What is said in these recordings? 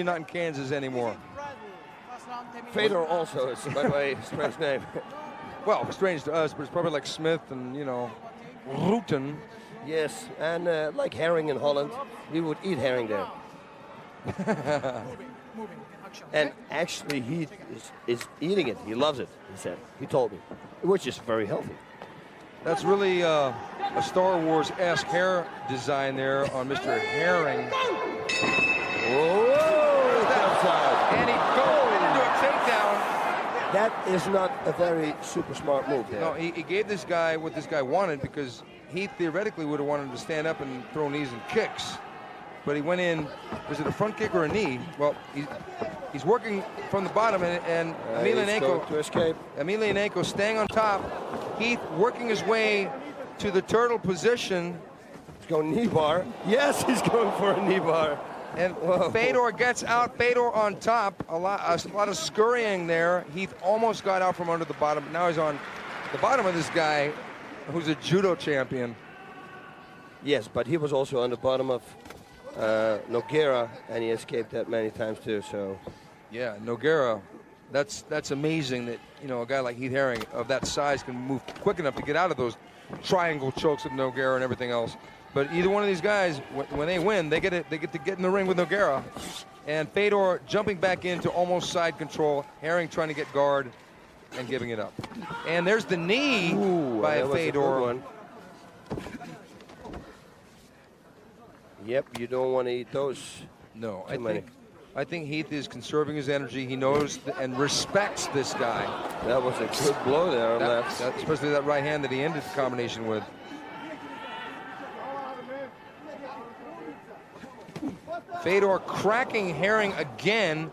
not in Kansas anymore. Fedor also is, by the way, a strange name. Well, strange to us, but it's probably like Smith and, you know, Rutten. Yes, and like herring in Holland, we would eat herring there. And actually, he is eating it. He loves it, he said. He told me, which is very healthy. That's really a Star Wars-esque hair design there on Mr. Herring. Whoa! And he goes into a takedown. That is not a very super smart move there. No, he gave this guy what this guy wanted, because he theoretically would have wanted him to stand up and throw knees and kicks. But he went in, was it a front kick or a knee? Well, he's working from the bottom, and Emelianenko to escape. Emelianenko staying on top. Heath working his way to the turtle position. He's going knee bar. Yes, he's going for a knee bar. And Fedor gets out. Fedor on top. A lot of scurrying there. Heath almost got out from under the bottom, but now he's on the bottom of this guy, who's a judo champion. Yes, but he was also on the bottom of Nogueira, and he escaped that many times too. So, yeah, Nogueira, that's amazing that, you know, a guy like Heath Herring of that size can move quick enough to get out of those triangle chokes of Nogueira and everything else. But either one of these guys, when they win, they get to get in the ring with Nogueira. And Fedor jumping back into almost side control. Herring trying to get guard and giving it up. And there's the knee by Fedor. Yep, you don't want to eat those. No, I think Heath is conserving his energy. He knows and respects this guy. That was a good blow there on that. Especially that right hand that he ended the combination with. Fedor cracking Herring again.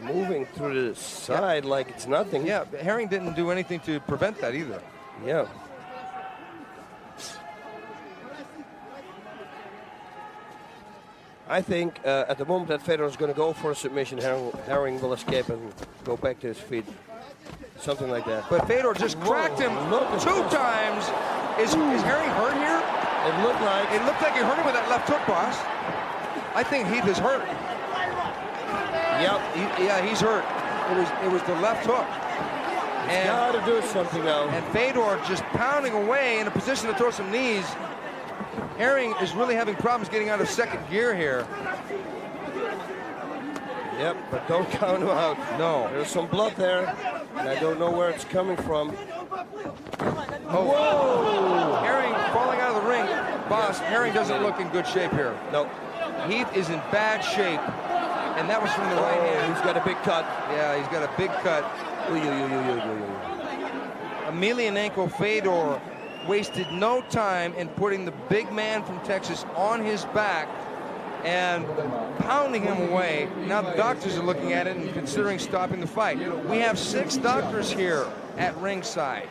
Moving through the side like it's nothing. Yeah, Herring didn't do anything to prevent that either. Yeah. I think at the moment that Fedor is going to go for a submission, Herring will escape and go back to his feet. Something like that. But Fedor just cracked him 2 times. Is Herring hurt here? It looked like he hurt him with that left hook, boss. I think Heath is hurt. Yep. Yeah, he's hurt. It was the left hook. He's got to do something now. And Fedor just pounding away in a position to throw some knees. Herring is really having problems getting out of second gear here. Yep, but don't count him out. No. There's some blood there, and I don't know where it's coming from. Whoa! Herring falling out of the ring. Boss, Herring doesn't look in good shape here. No. Heath is in bad shape, and that was from the right hand. He's got a big cut. Yeah, he's got a big cut. Emelianenko Fedor wasted no time in putting the big man from Texas on his back and pounding him away. Now the doctors are looking at it and considering stopping the fight. We have 6 doctors here at ringside.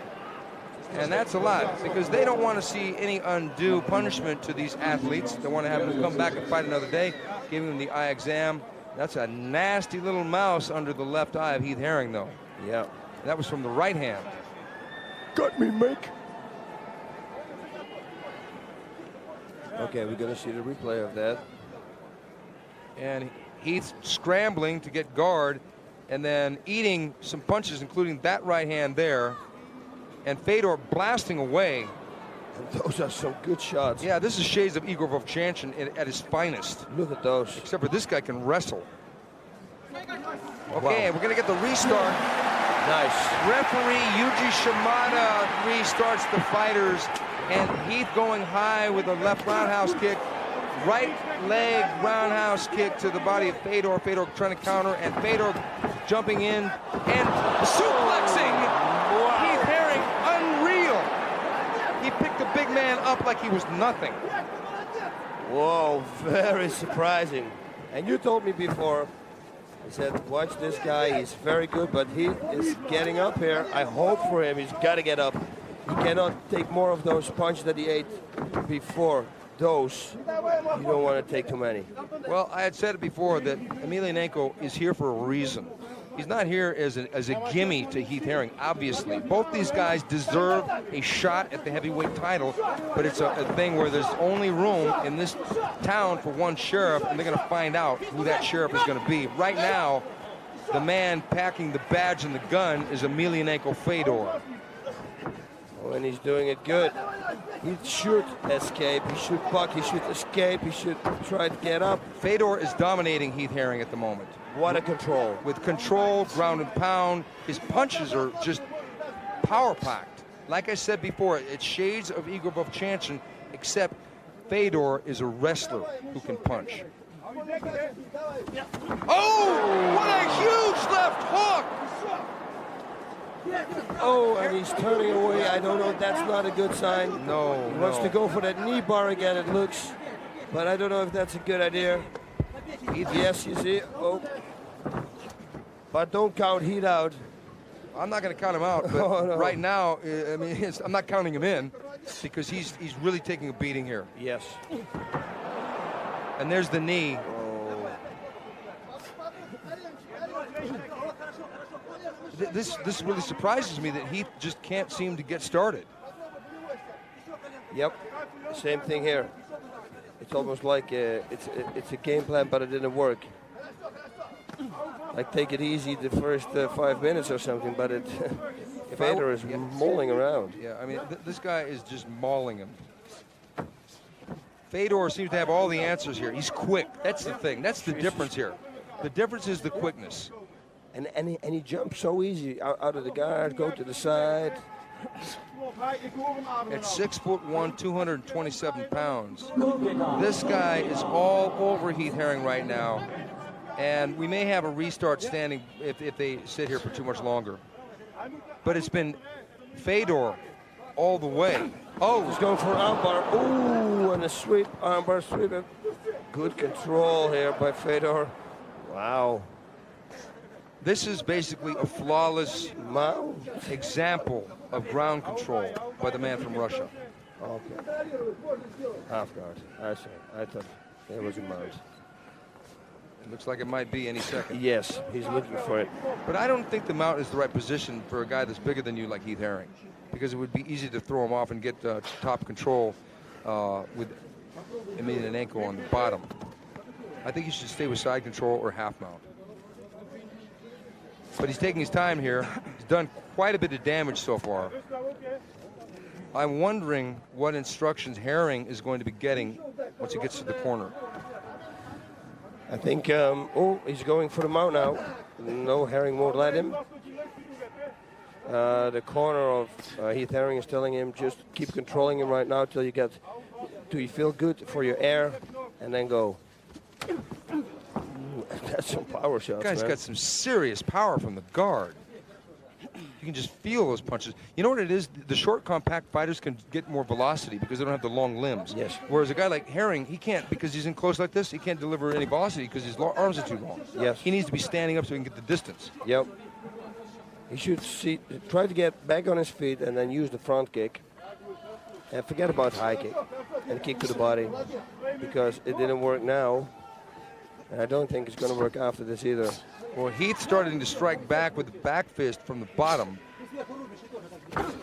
And that's a lot, because they don't want to see any undue punishment to these athletes. They want to have them come back and fight another day, giving them the eye exam. That's a nasty little mouse under the left eye of Heath Herring, though. Yeah. That was from the right hand. Got me, Mick. Okay, we're going to see the replay of that. And Heath scrambling to get guard and then eating some punches, including that right hand there. And Fedor blasting away. And those are some good shots. Yeah, this is shades of Igor Vovchanchin at his finest. Look at those. Except for this guy can wrestle. Okay, we're going to get the restart. Nice. Referee Yuji Shimada restarts the fighters. And Heath going high with a left roundhouse kick. Right leg roundhouse kick to the body of Fedor. Fedor trying to counter, and Fedor jumping in and suplexing. Wow. Heath Herring, unreal. He picked the big man up like he was nothing. Whoa, very surprising. And you told me before, I said, watch this guy, he's very good, but he is getting up here. I hope for him, he's got to get up. He cannot take more of those punches that he ate before. Those, you don't want to take too many. Well, I had said it before that Emelianenko is here for a reason. He's not here as a gimme to Heath Herring, obviously. Both these guys deserve a shot at the heavyweight title, but it's a thing where there's only room in this town for one sheriff, and they're going to find out who that sheriff is going to be. Right now, the man packing the badge and the gun is Emelianenko Fedor. Oh, and he's doing it good. He should escape, he should buck, he should escape, he should try to get up. Fedor is dominating Heath Herring at the moment. What a control. With control, ground and pound. His punches are just power-packed. Like I said before, it's shades of Igor Vovchanchyn, except Fedor is a wrestler who can punch. Oh, what a huge left hook! Oh, and he's turning away. I don't know, that's not a good sign. No, He wants to go for that knee bar again, it looks. But I don't know if that's a good idea. Yes, you see. Oh. But don't count Heath out. I'm not going to count him out, but Oh, no. right now, I mean, I'm not counting him in because he's really taking a beating here. Yes. And there's the knee. Oh. This really surprises me that Heath just can't seem to get started. Yep. Same thing here. It's almost like it's a game plan, but it didn't work. Like take it easy the first 5 minutes or something, but Fedor is mauling around. Yeah, I mean, this guy is just mauling him. Fedor seems to have all the answers here. He's quick. That's the thing. That's the difference here. The difference is the quickness. And he jumps so easy out of the guard, go to the side. At 6'1", 227 pounds, this guy is all over Heath Herring right now. And we may have a restart standing if they sit here for too much longer. But it's been Fedor all the way. Oh, he's going for an armbar. Ooh, and a sweep, armbar sweep. Good control here by Fedor. Wow. This is basically a flawless example of ground control by the man from Russia. Okay. Half guard. I see. I thought there was a mount. It looks like it might be any second. Yes, he's looking for it. But I don't think the mount is the right position for a guy that's bigger than you like Heath Herring, because it would be easy to throw him off and get top control with Emelianenko on the bottom. I think he should stay with side control or half mount. But he's taking his time here. He's done quite a bit of damage so far. I'm wondering what instructions Herring is going to be getting once he gets to the corner. I think, oh, he's going for the mount now. No, Herring won't let him. The corner of Heath Herring is telling him just keep controlling him right now till you feel good for your air, and then go. Ooh, that's some power shots, Guy's man. got some serious power from the guard. You can just feel those punches. You know what it is? The short, compact fighters can get more velocity because they don't have the long limbs. Yes. Whereas a guy like Herring, he can't, because he's in close like this, he can't deliver any velocity because his arms are too long. Yes. He needs to be standing up so he can get the distance. Yep. He should try to get back on his feet and then use the front kick. And forget about high kick and kick to the body, because it didn't work now. And I don't think it's going to work after this either. Well, Heath starting to strike back with the back fist from the bottom.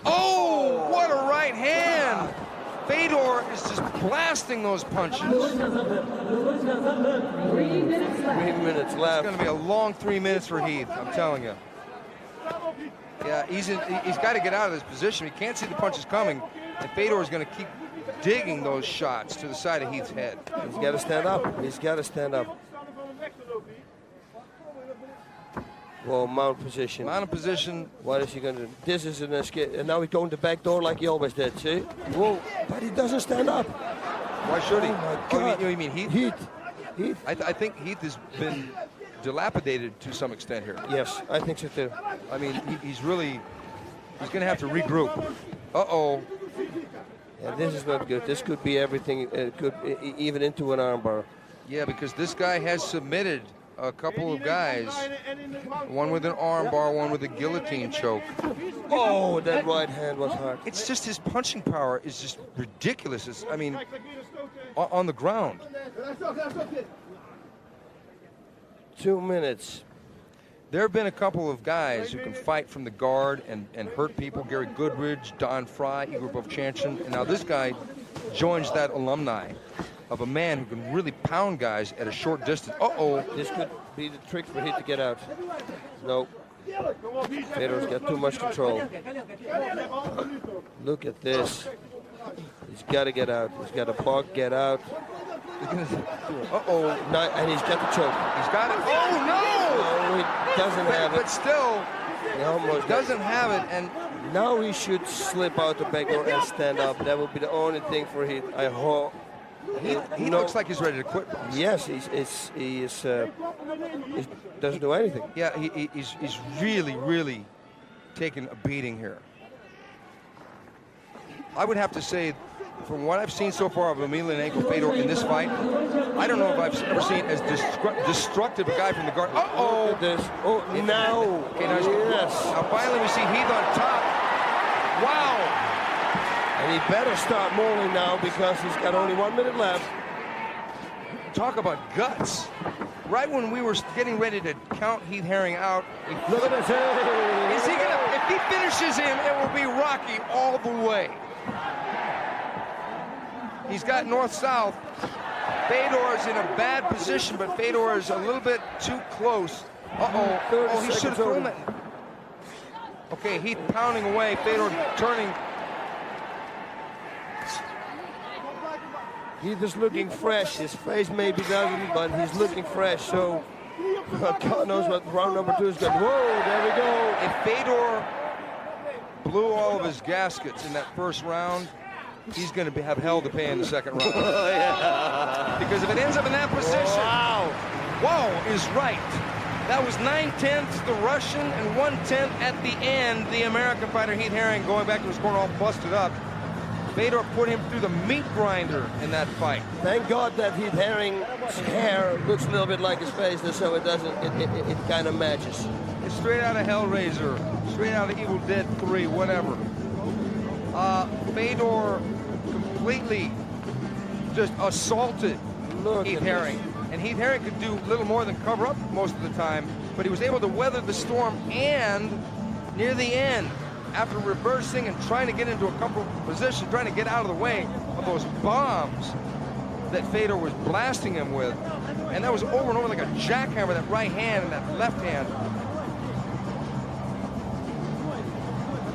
Oh, what a right hand! Fedor is just blasting those punches. 3 minutes left. It's going to be a long 3 minutes for Heath, I'm telling you. Yeah, he's got to get out of this position. He can't see the punches coming, and Fedor is going to keep digging those shots to the side of Heath's head. He's got to stand up. He's got to stand up. Well, mount position. Mount position. What is he going to do? This is an escape. And now he's going the back door like he always did, see? Whoa, but he doesn't stand up. Why should he? Oh, my God. You mean Heath? Heath. I think Heath has been dilapidated to some extent here. Yes, I think so too. I mean, he's going to have to regroup. Uh-oh. Yeah, this is not good. This could be everything. It could even into an armbar. Yeah, because this guy has submitted a couple of guys. One with an armbar, one with a guillotine choke. Oh, that right hand was hard. It's just his punching power is just ridiculous. I mean, on the ground. 2 minutes. There have been a couple of guys who can fight from the guard and hurt people. Gary Goodridge, Don Fry, Igor Bovchanchin. And now this guy joins that alumni of a man who can really pound guys at a short distance. Uh-oh. This could be the trick for him to get out. No. Fedor's got too much control. Look at this. He's got to get out. He's got to buck, get out. Uh-oh. No, and he's got the choke. He's got it. Oh, no! No, he doesn't have it. But still, He almost doesn't have it. And now he should slip out the back door and stand up. That would be the only thing for him. I hope. he looks like he's ready to quit. Yes, he doesn't do anything. Yeah, he's really taking a beating here. I would have to say, from what I've seen so far of Emelianenko Fedor in this fight, I don't know if I've ever seen as destructive a guy from the guard. Uh-oh! Look at this. Oh, now. Okay, now, yes. Now finally we see Heath on top. Wow! And he better start moving now because he's got only 1 minute left. Talk about guts. Right when we were getting ready to count Heath Herring out, Look at this. Hey. is he gonna, if he finishes him, it will be Rocky all the way. He's got north-south. Fedor's in a bad position, but Fedor is a little bit too close. Uh-oh. Oh, he should have thrown it. Okay, Heath pounding away. Fedor turning. He's just looking fresh. His face maybe doesn't, but he's looking fresh. So God knows what round number 2 is going to. Whoa, there we go. If Fedor blew all of his gaskets in that first round, he's going to have hell to pay in the second round. Oh, yeah. Because if it ends up in that position, Wow. whoa is right. That was 9/10 the Russian and 1/10 at the end, the American fighter Heath Herring going back to his corner all busted up. Fedor put him through the meat grinder in that fight. Thank God that Heath Herring's hair looks a little bit like his face, so it doesn't. It kind of matches. It's straight out of Hellraiser, straight out of Evil Dead 3, whatever. Fedor completely just assaulted Heath Herring. And Heath Herring could do little more than cover up most of the time, but he was able to weather the storm, and near the end, after reversing and trying to get into a comfortable position, trying to get out of the way of those bombs that Fedor was blasting him with, and that was over and over like a jackhammer, that right hand and that left hand.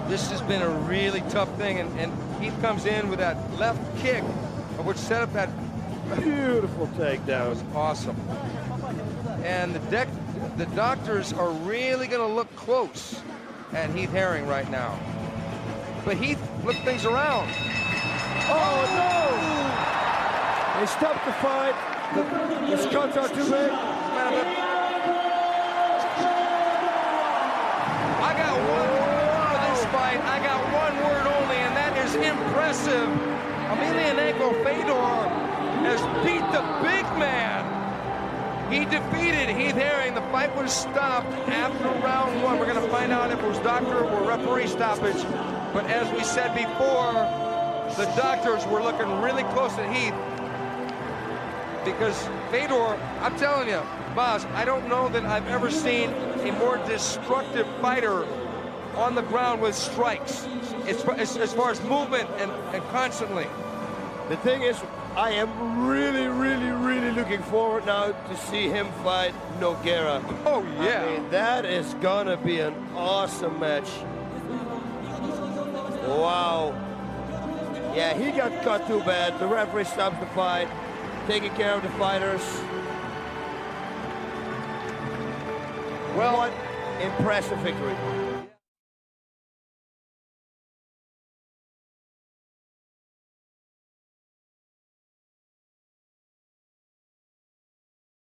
This has been a really tough thing, and Heath comes in with that left kick, which set up that Beautiful takedown. That was awesome. And the doctors are really going to look close at Heath Herring right now. But Heath flipped things around. Oh, no! They stopped the fight. The shots are too big. I got one word for this fight. I got one word only, and that is impressive. Emelianenko Fedor has beat the big man. He defeated Heath Herring. The fight was stopped after round 1. We're going to find out if it was doctor or referee stoppage. But as we said before, the doctors were looking really close at Heath, because Fedor, I'm telling you, Boz, I don't know that I've ever seen a more destructive fighter on the ground with strikes, as far as movement and constantly. The thing is, I am really looking forward now to see him fight Nogueira. Oh, yeah. I mean, that is gonna be an awesome match. Wow. Yeah, he got cut too bad. The referee stopped the fight, taking care of the fighters. Well, what impressive victory.